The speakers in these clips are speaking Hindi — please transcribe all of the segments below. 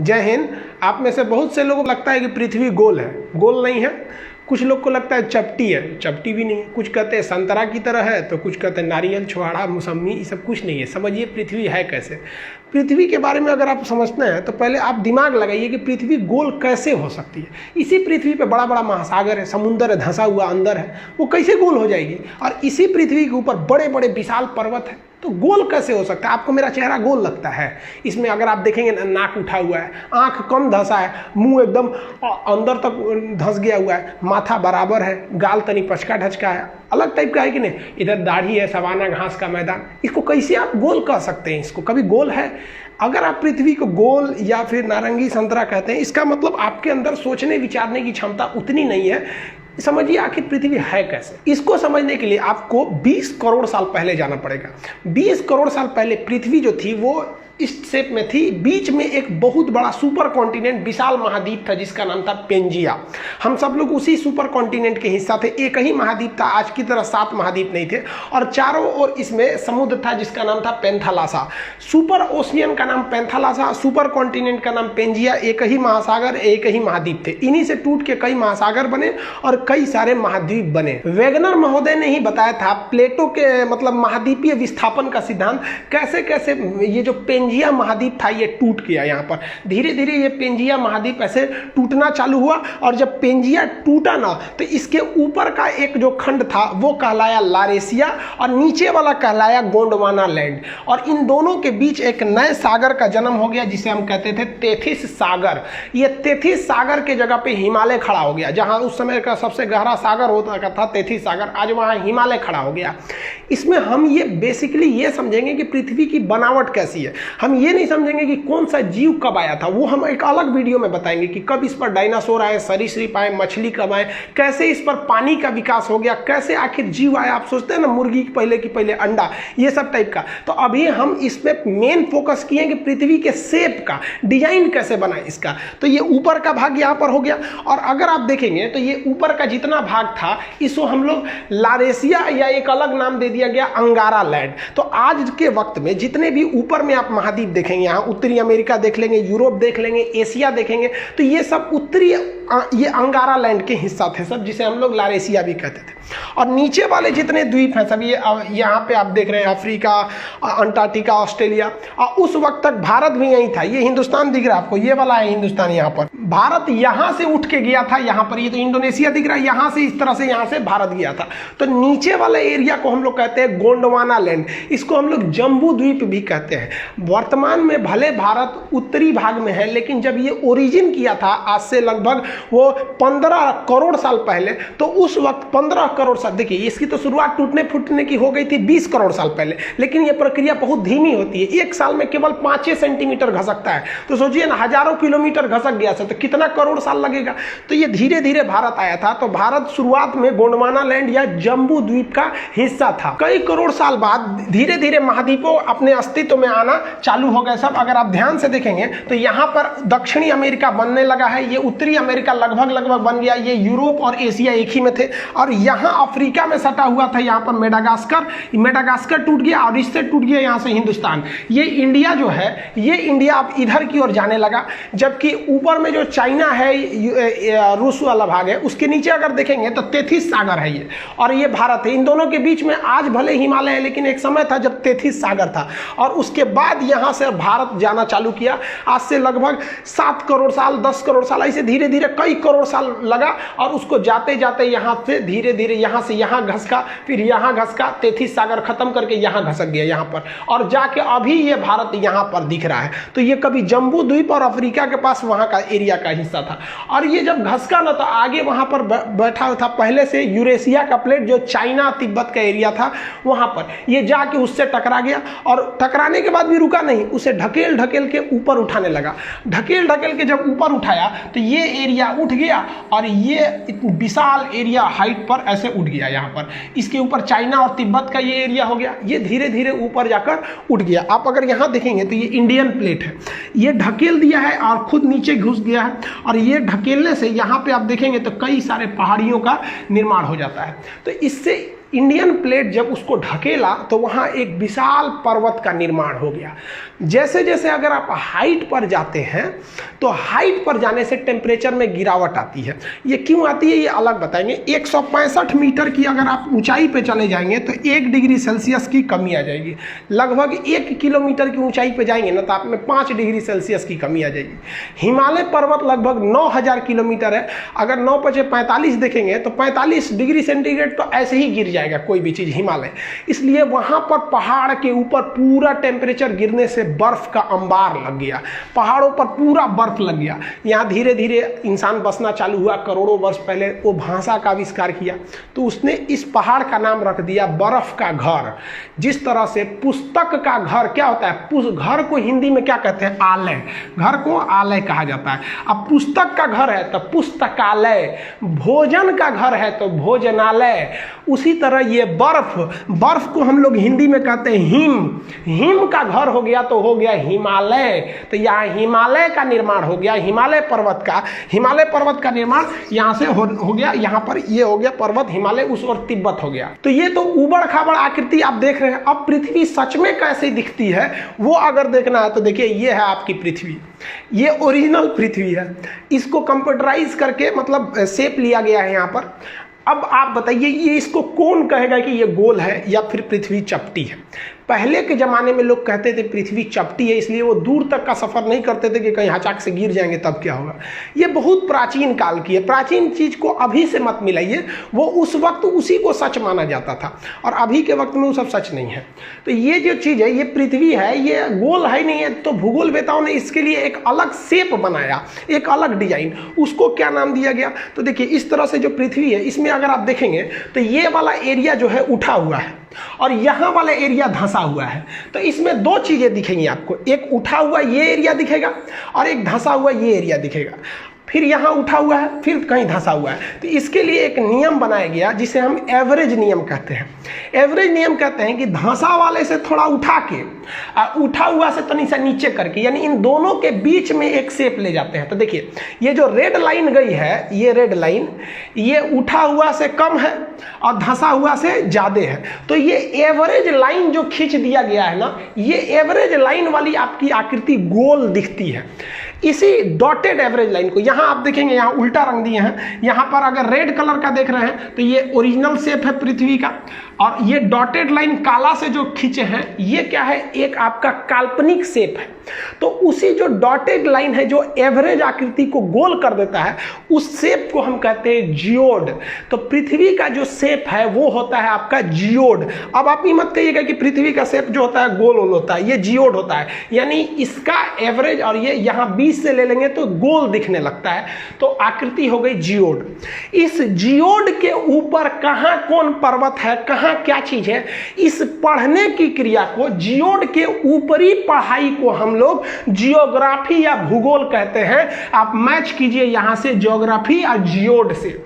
जय हिंद। आप में से बहुत से लोगों को लगता है कि पृथ्वी गोल है। गोल नहीं है। कुछ लोग को लगता है चपटी है, चपटी भी नहीं है। कुछ कहते हैं संतरा की तरह है, तो कुछ कहते हैं नारियल, छुहाड़ा, मौसम्मी, ये सब कुछ नहीं है। समझिए पृथ्वी है कैसे। पृथ्वी के बारे में अगर आप समझते हैं तो पहले आप दिमाग लगाइए कि पृथ्वी गोल कैसे हो सकती है। इसी पृथ्वी पे बड़ा बड़ा महासागर है, समुंदर है, धंसा हुआ अंदर है, वो कैसे गोल हो जाएगी। और इसी पृथ्वी के ऊपर बड़े बड़े विशाल पर्वत है, तो गोल कैसे हो सकता है। आपको मेरा चेहरा गोल लगता है, इसमें अगर आप देखेंगे नाक उठा हुआ है, आंख कम धंसा है, मुंह एकदम अंदर तक धंस गया हुआ है, माथा बराबर है, गाल तनी पचका ढचका है, अलग टाइप का है कि नहीं। इधर दाढ़ी है, सवाना घास का मैदान, इसको कैसे आप गोल कह सकते हैं। इसको कभी गोल है। अगर आप पृथ्वी को गोल या फिर नारंगी संतरा कहते हैं, इसका मतलब आपके अंदर सोचने विचारने की क्षमता उतनी नहीं है। समझिए आखिर पृथ्वी है कैसे। इसको समझने के लिए आपको 20 करोड़ साल पहले जाना पड़ेगा। 20 करोड़ साल पहले पृथ्वी जो थी वो इस शेप में थी। बीच में एक बहुत बड़ा सुपर कॉन्टिनेंट, विशाल महाद्वीप था जिसका नाम था पेंजिया। हम सब लोग उसी सुपर कॉन्टिनेंट के हिस्सा थे। एक ही महाद्वीप था, आज की तरह 7 महाद्वीप नहीं थे, और चारों ओर इसमें समुद्र था जिसका नाम था पेंथालासा। सुपर ओशियन का नाम पेंथालासा, सुपर कॉन्टिनेंट का नाम पेंजिया। एक ही महासागर, एक ही महाद्वीप थे। इन्हीं से टूट के कई महासागर बने और कई सारे महाद्वीप बने। वेगनर महोदय ने ही बताया था प्लेटो के मतलब महाद्वीपीय विस्थापन का सिद्धांत, कैसे कैसे ये जो पेंजिया महाद्वीप था ये टूट गया। यहाँ पर धीरे धीरे ये पेंजिया महाद्वीप ऐसे टूटना चालू हुआ, और जब पेंजिया टूटा ना तो इसके ऊपर का एक जो खंड था वो कहलाया लारेशिया, और नीचे वाला कहलाया गोंडवाना लैंड। और इन दोनों के बीच एक नए सागर का जन्म हो गया जिसे हम कहते थे तेथिस सागर। ये तेथिस सागर के जगह पे हिमालय खड़ा हो गया। जहां उस समय का सबसे गहरा सागर होता था तेथिस सागर, आज वहां हिमालय खड़ा हो गया। इसमें हम ये बेसिकली ये समझेंगे कि पृथ्वी की बनावट कैसी है। हम ये नहीं समझेंगे कि कौन सा जीव कब आया था, वो हम एक अलग वीडियो में बताएंगे कि कब इस पर डायनासोर आए, सरीसृप आए, मछली कब आए, कैसे इस पर पानी का विकास हो गया, कैसे आखिर जीव आया। आप सोचते हैं ना मुर्गी की पहले अंडा, ये सब टाइप का। तो अभी हम इस पे मेन फोकस किए कि पृथ्वी के शेप का डिजाइन कैसे बना इसका। तो ये ऊपर का भाग यहाँ पर हो गया, और अगर आप देखेंगे तो ये ऊपर का जितना भाग था इसको हम लोग लारेशिया या एक अलग नाम दे दिया गया अंगारा लैंड। तो आज के वक्त में जितने भी ऊपर में आप महाद्वीप देखेंगे, यहाँ उत्तरी अमेरिका देख लेंगे, यूरोप देख लेंगे, एशिया देखेंगे, तो ये सब उत्तरी ये अंगारा लैंड के हिस्सा थे सब, जिसे हम लोग लारेशिया भी कहते थे। और नीचे वाले जितने द्वीप हैं सब ये यहाँ पे आप देख रहे हैं, अफ्रीका, अंटार्कटिका, ऑस्ट्रेलिया। और उस वक्त तक भारत भी यही था। ये हिंदुस्तान दिख रहा है आपको, ये वाला है हिंदुस्तान। यहाँ पर भारत यहाँ से उठ के गया था, यहाँ पर ये तो इंडोनेशिया दिख रहा है, यहाँ से इस तरह से यहाँ से भारत गया था। तो नीचे वाले एरिया को हम लोग कहते हैं गोंडवाना लैंड। इसको हम लोग जम्बू द्वीप भी कहते हैं। वर्तमान में भले भारत उत्तरी भाग में है, लेकिन जब ये ओरिजिन किया था आज से लगभग वो 15 करोड़ साल पहले, तो उस वक्त 15 करोड़ साल, देखिए इसकी तो शुरुआत टूटने फूटने की हो गई थी 20 करोड़ साल पहले, लेकिन ये प्रक्रिया बहुत धीमी होती है। एक साल में केवल 5 सेंटीमीटर घसकता है। तो सोचिए ना, हजारों किलोमीटर घसक गया तो कितना करोड़ साल लगेगा। तो ये धीरे धीरे भारत आया था। तो भारत शुरुआत में गोंडवाना लैंड या जम्बू द्वीप का हिस्सा था। कई करोड़ साल बाद धीरे धीरे महाद्वीपों अपने अस्तित्व में आना चालू हो गए सब। अगर आप ध्यान से देखेंगे तो यहाँ पर दक्षिणी अमेरिका बनने लगा है, ये उत्तरी अमेरिका लगभग बन गया, ये यूरोप और एशिया एक ही में थे। और यहाँ अफ्रीका में सटा हुआ था, यहाँ पर मेडागास्कर टूट गया, और इससे टूट गया यहाँ से हिंदुस्तान। ये इंडिया जो है, ये इंडिया अब इधर की ओर जाने लगा। जबकि ऊपर में जो चाइना है, रूस वाला भाग है, उसके नीचे अगर देखेंगे तो तेथिस सागर है ये, और ये भारत है। इन दोनों के बीच में आज भले हिमालय है, लेकिन एक समय था जब तेथिस सागर था। और उसके बाद यहाँ से भारत जाना चालू किया। आज से लगभग 7 करोड़ साल, 10 करोड़ साल, ऐसे धीरे धीरे कई करोड़ साल लगा। और उसको जाते जाते यहाँ से धीरे धीरे यहाँ से यहाँ घसका, फिर यहाँ घसका, तेथिस सागर खत्म करके यहाँ घसक गया यहाँ पर, और जाके अभी ये भारत यहाँ पर दिख रहा है। तो ये कभी जम्बू द्वीप और अफ्रीका के पास वहाँ का एरिया का हिस्सा था। और ये जब घसका ना, तो आगे वहाँ पर बैठा था पहले से यूरेशिया का प्लेट, जो चाइना तिब्बत का एरिया था, वहाँ पर ये जाके उससे टकरा गया। और टकराने के बाद भी रुका नहीं, उसे ढकेल ढकेल के ऊपर उठाने लगा। ढकेल ढकेल के जब ऊपर उठाया तो ये एरिया उठ गया, और ये विशाल एरिया हाइट पर ऐसे उठ गया। यहाँ पर इसके ऊपर चाइना और तिब्बत का ये एरिया हो गया। ये धीरे धीरे ऊपर जाकर उठ गया। आप अगर यहाँ देखेंगे तो ये इंडियन प्लेट है, ये ढकेल दिया है और खुद नीचे घुस गया है। और ये ढकेलने से यहाँ पे आप देखेंगे तो कई सारे पहाड़ियों का निर्माण हो जाता है। तो इससे इंडियन प्लेट जब उसको ढकेला तो वहाँ एक विशाल पर्वत का निर्माण हो गया। जैसे जैसे अगर आप हाइट पर जाते हैं तो हाइट पर जाने से टेम्परेचर में गिरावट आती है। ये क्यों आती है ये अलग बताएंगे। 165 मीटर की अगर आप ऊंचाई पे चले जाएंगे तो 1 डिग्री सेल्सियस की कमी आ जाएगी। लगभग 1 किलोमीटर की ऊंचाई पे जाएंगे ना तो आप में 5 डिग्री सेल्सियस की कमी आ जाएगी। हिमालय पर्वत लगभग 9000 किलोमीटर है। अगर 9 × 45 देखेंगे तो 45 डिग्री सेंटीग्रेड तो ऐसे ही गिर जाएगा कोई भी चीज़ हिमालय। इसलिए वहाँ पर पहाड़ के ऊपर पूरा टेम्परेचर गिरने से बर्फ का अंबार लग गया, पहाड़ों पर पूरा बर्फ लग गया। यहाँ धीरे धीरे इंसान बसना चालू हुआ। करोड़ों वर्ष पहले वो भाषा का आविष्कार किया तो उसने इस पहाड़ का नाम रख दिया बर्फ का घर। जिस तरह से पुस्तक का घर क्या होता है, घर को हिंदी में क्या कहते हैं, आलय। घर को आलय कहा जाता है। अब पुस्तक का घर है तो पुस्तकालय, भोजन का घर है तो भोजनालय। उसी तरह ये बर्फ को हम लोग हिंदी में कहते हैं हिम का घर हो गया तो हो गया हिमालय। तो यहाँ हिमालय का निर्माण हो गया, हिमालय पर्वत का निर्माण यहाँ से हो गया। यहाँ पर ये हो गया पर्वत, हिमालय उस और तिब्बत हो गया। तो ये तो उबड़ खाबड़ आकृति आप देख रहे हैं। अब पृथ्वी सच में कैसे दिखती है वो अगर देखना है तो देखिए ये है आपकी पृथ्वी, ये ओरिजिनल पृथ्वी है। इसको कंप्यूटराइज करके मतलब शेप लिया गया है यहाँ पर। अब आप बताइए ये इसको कौन कहेगा कि ये गोल है या फिर पृथ्वी चपटी है। पहले के ज़माने में लोग कहते थे पृथ्वी चपटी है, इसलिए वो दूर तक का सफ़र नहीं करते थे कि कहीं अचानक से गिर जाएंगे तब क्या होगा। ये बहुत प्राचीन काल की है। प्राचीन चीज़ को अभी से मत मिलाइए, वो उस वक्त उसी को सच माना जाता था और अभी के वक्त में वो सब सच नहीं है। तो ये जो चीज़ है ये पृथ्वी है, ये गोल है नहीं है। तो भूगोलवेताओं ने इसके लिए एक अलग शेप बनाया, एक अलग डिजाइन। उसको क्या नाम दिया गया तो देखिए इस तरह से जो पृथ्वी है इसमें अगर आप देखेंगे तो ये वाला एरिया जो है उठा हुआ है और यहाँ वाला एरिया धंसा हुआ है। तो इसमें दो चीज़ें दिखेंगी आपको, एक उठा हुआ ये एरिया दिखेगा और एक धंसा हुआ ये एरिया दिखेगा। फिर यहाँ उठा हुआ है, फिर कहीं धंसा हुआ है। तो इसके लिए एक नियम बनाया गया जिसे हम एवरेज नियम कहते हैं। एवरेज नियम कहते हैं कि धंसा वाले से थोड़ा उठा के उठा हुआ से तनी सा नीचे करके, यानी इन दोनों के बीच में एक शेप ले जाते हैं। तो देखिए ये जो रेड लाइन गई है, ये रेड लाइन ये उठा हुआ से कम है और धंसा हुआ से ज़्यादा है। तो ये एवरेज लाइन जो खींच दिया गया है ना, ये एवरेज लाइन वाली आपकी आकृति गोल दिखती है। इसी डॉटेड एवरेज लाइन को यहाँ आप देखेंगे, यहाँ उल्टा रंग दिए हैं। यहाँ पर अगर रेड कलर का देख रहे हैं तो ये ओरिजिनल शेप है पृथ्वी का, और ये डॉटेड लाइन काला से जो खींचे हैं ये क्या है, एक आपका काल्पनिक शेप है। तो उसी जो डॉटेड लाइन है जो एवरेज आकृति को गोल कर देता है, उस शेप को हम कहते हैं जियोड। तो पृथ्वी का जो शेप है वो होता है आपका जियोड। अब आप ये मत कहिएगा कि पृथ्वी का शेप जो होता है गोल होता है, ये जियोड होता है। यानी इसका एवरेज और ये यहाँ 20 से ले लेंगे तो गोल दिखने लगता है, तो आकृति हो गई जियोड। इस जियोड के ऊपर कहाँ कौन पर्वत है, कहाँ क्या चीज है, इस पढ़ने की क्रिया को, जियोड के ऊपरी पढ़ाई को हम लोग जियोग्राफी या भूगोल कहते हैं। आप मैच कीजिए यहां से ज्योग्राफी और जियोड से।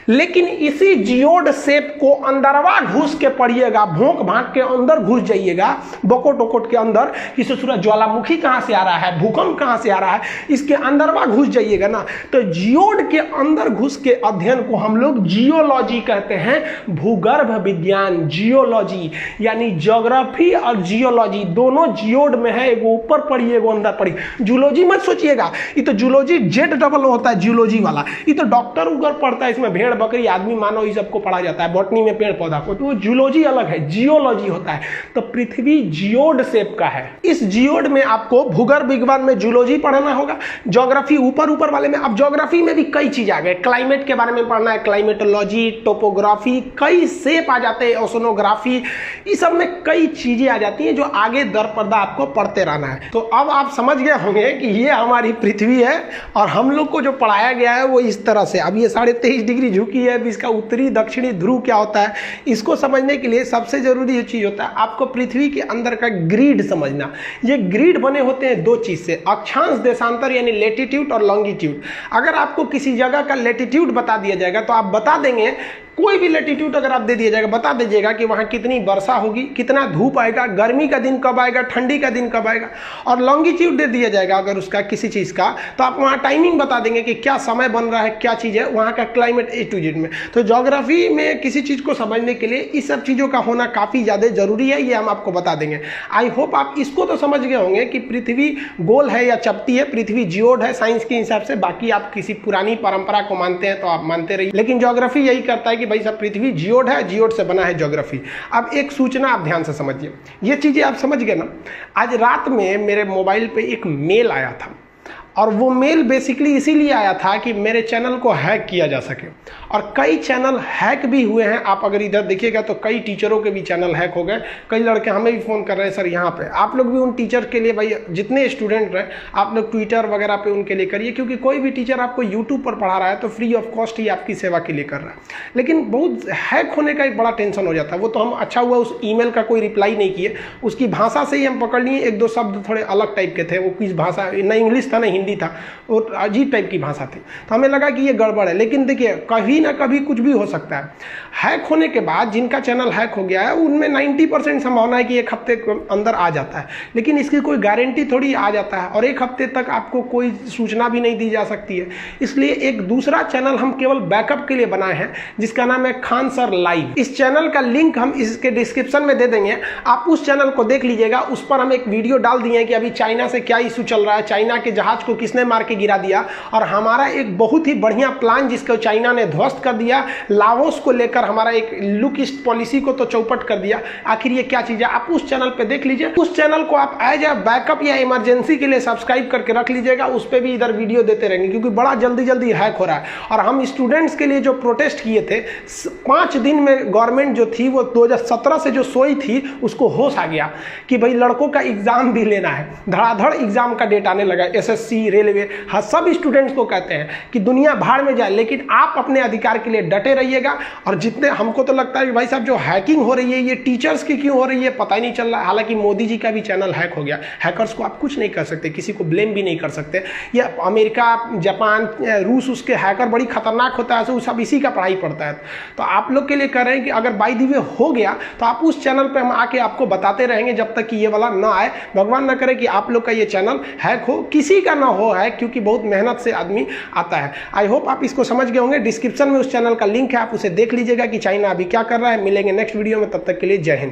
लेकिन इसी जियोड शेप को अंदरवा घुस के पढ़िएगा, भोंक भांक के अंदर घुस जाइएगा, बकोट वकोट के अंदर, कि ससुरा ज्वालामुखी कहां से आ रहा है, भूकंप कहां से आ रहा है, इसके अंदरवा घुस जाइएगा ना, तो जियोड के अंदर घुस के अध्ययन को हम लोग जियोलॉजी कहते हैं। भूगर्भ विज्ञान, जियोलॉजी, यानी ज्योग्राफी और जियोलॉजी दोनों जियोड में है। एगो ऊपर पढ़िए एगो अंदर पढ़िए। जूलॉजी मत सोचिएगा, ये तो जूलॉजी जेड डबल होता है जूलॉजी वाला। ये तो डॉक्टर उगर पढ़ता है, इसमें भेड़ बकरी आदमी मानव ये सबको पढ़ा जाता है, बॉटनी में पेड़ पौधा को। तो जूलॉजी अलग है, जियोलॉजी होता है। तो पृथ्वी जियोड शेप का है। इस जियोड में आपको भूगर्भ विज्ञान में जूलॉजी पढ़ना होगा, ज्योग्राफी ऊपर वाले में। अब ज्योग्राफी में भी कई चीज आ गए, क्लाइमेट के बारे में पढ़ना है, क्लाइमेटोलॉजी, टोपोग्राफी, कई शेप आ जाते हैं, ओशनोग्राफी, इस सब में कई चीजें आ जाती हैं जो आगे दर पर्दा आपको पढ़ते रहना है। तो अब आप समझ गए होंगे कि ये हमारी पृथ्वी है और हम लोग को जो पढ़ाया गया है वो इस तरह से। अब ये 23.5 डिग्री झुकी है, इसका उत्तरी दक्षिणी ध्रुव क्या होता है, इसको समझने के लिए सबसे जरूरी ये चीज होता है आपको पृथ्वी के अंदर का ग्रिड समझना। ये ग्रिड बने होते हैं दो चीज से, अक्षांश देशांतर यानी लेटीट्यूड और लॉन्गिट्यूड। अगर आपको किसी जगह का लेटीट्यूड बता दिया जाएगा तो आप बता देंगे कोई भी लैटिट्यूड अगर आप दे दिया जाएगा, बता दीजिएगा कि वहाँ कितनी वर्षा होगी, कितना धूप आएगा, गर्मी का दिन कब आएगा, ठंडी का दिन कब आएगा, और लॉन्गिट्यूड दे दिया जाएगा अगर उसका किसी चीज़ का, तो आप वहाँ टाइमिंग बता देंगे कि क्या समय बन रहा है, क्या चीज़ है, वहाँ का क्लाइमेट A to Z में। तो ज्योग्राफी में किसी चीज़ को समझने के लिए इस सब चीज़ों का होना काफ़ी ज़्यादा ज़रूरी है, ये हम आपको बता देंगे। आई होप आप इसको तो समझ गए होंगे कि पृथ्वी गोल है या चपटी है, पृथ्वी जियोड है साइंस के हिसाब से। बाकी आप किसी पुरानी परंपरा को मानते हैं तो आप मानते रहिए, लेकिन ज्योग्राफी यही करता है कि भाई सब पृथ्वी जियोड है, जियोड से बना है ज्योग्राफी। अब एक सूचना आप ध्यान से समझिए, ये चीज़ें आप समझ गए ना। आज रात में मेरे मोबाइल पे एक मेल आया था, और वो मेल बेसिकली इसीलिए आया था कि मेरे चैनल को हैक किया जा सके, और कई चैनल हैक भी हुए हैं। आप अगर इधर देखिएगा तो कई टीचरों के भी चैनल हैक हो गए। कई लड़के हमें भी फ़ोन कर रहे हैं, सर यहाँ पे आप लोग भी उन टीचर के लिए, भाई जितने स्टूडेंट हैं आप लोग ट्विटर वगैरह पे उनके लिए करिए, क्योंकि कोई भी टीचर आपको यूट्यूब पर पढ़ा रहा है तो फ्री ऑफ कॉस्ट ही आपकी सेवा के लिए कर रहा है। लेकिन बहुत हैक होने का एक बड़ा टेंशन हो जाता है। वो तो हम अच्छा हुआ उस ईमेल का कोई रिप्लाई नहीं किए, उसकी भाषा से ही हम पकड़ लिए, एक दो शब्द थोड़े अलग टाइप के थे, वो किस भाषा, न इंग्लिश था न हिंदी था, और अजीब टाइप की भाषा थी, तो हमें लगा कि ये गड़बड़ है। लेकिन देखिए कभी ना कभी कुछ भी हो सकता है। हैक होने के बाद जिनका चैनल हैक हो गया है उनमें 90% संभावना है कि एक हफ्ते के अंदर आ जाता है, लेकिन इसकी कोई गारंटी थोड़ी आ जाता है, और एक हफ्ते तक आपको कोई सूचना भी नहीं दी जा सकती है। इसलिए एक दूसरा चैनल हम केवल बैकअप के लिए बनाए हैं, जिसका नाम है खान सर लाइव। इस चैनल का लिंक हम इसके डिस्क्रिप्शन में दे देंगे, आप उस चैनल को देख लीजिएगा। उस पर हम एक वीडियो डाल दिए हैं कि अभी चाइना से क्या इशू चल रहा है, चाइना के जहाज को किसने मार के गिरा दिया, और हमारा एक बहुत ही बढ़िया प्लान जिसको चाइना ने ध्वस्त कर दिया, लाओस को लेकर हमारा एक लुक ईस्ट पॉलिसी को तो चौपट कर दिया। आखिर ये क्या चीज है, आप उस चैनल पे देख लीजिए। उस चैनल को आप एज ए बैकअप या इमरजेंसी के लिए सब्सक्राइब करके रख लीजिएगा, उस पर भी इधर वीडियो देते रहेंगे, क्योंकि बड़ा जल्दी जल्दी हैक हो रहा है। और हम स्टूडेंट्स के लिए जो प्रोटेस्ट किए थे 5 दिन में, गवर्नमेंट जो थी वो 2017 से जो सोई थी उसको होश आ गया कि भाई लड़कों का एग्जाम भी लेना है। धड़ाधड़ एग्जाम का डेट आने लगा, SSC, रेलवे, हाँ सब स्टूडेंट्स को कहते हैं कि दुनिया भाड़ में जाए, लेकिन आप अपने अधिकार के लिए डटे रहिएगा। और जितने हमको तो लगता है कि भाई साहब जो हैकिंग हो रही है ये टीचर्स की क्यों हो रही है पता ही नहीं चल रहा है। हालांकि मोदी जी का भी चैनल हैक हो गया, हैकर्स को आप कुछ नहीं कर सकते, किसी को ब्लेम भी नहीं कर सकते। ये अमेरिका, जापान, रूस, उसके हैकर बड़ी खतरनाक होता है, सब इसी का पढ़ाई पड़ता है। तो आप लोग के लिए कह रहे हैं कि अगर बाय द वे हो गया तो आप उस चैनल पर हम आके आपको बताते रहेंगे जब तक कि ये वाला ना आए। भगवान ना करे कि आप लोग का ये चैनल हैक हो, किसी का ना हो हैक, क्योंकि बहुत मेहनत से आदमी आता है। आई होप आप इसको समझ गए होंगे। डिस्क्रिप्शन में उस चैनल का लिंक है, आप उसे देख लीजिएगा कि चाइना अभी क्या कर रहा है। मिलेंगे नेक्स्ट वीडियो में, तब तक के लिए जय हिंद।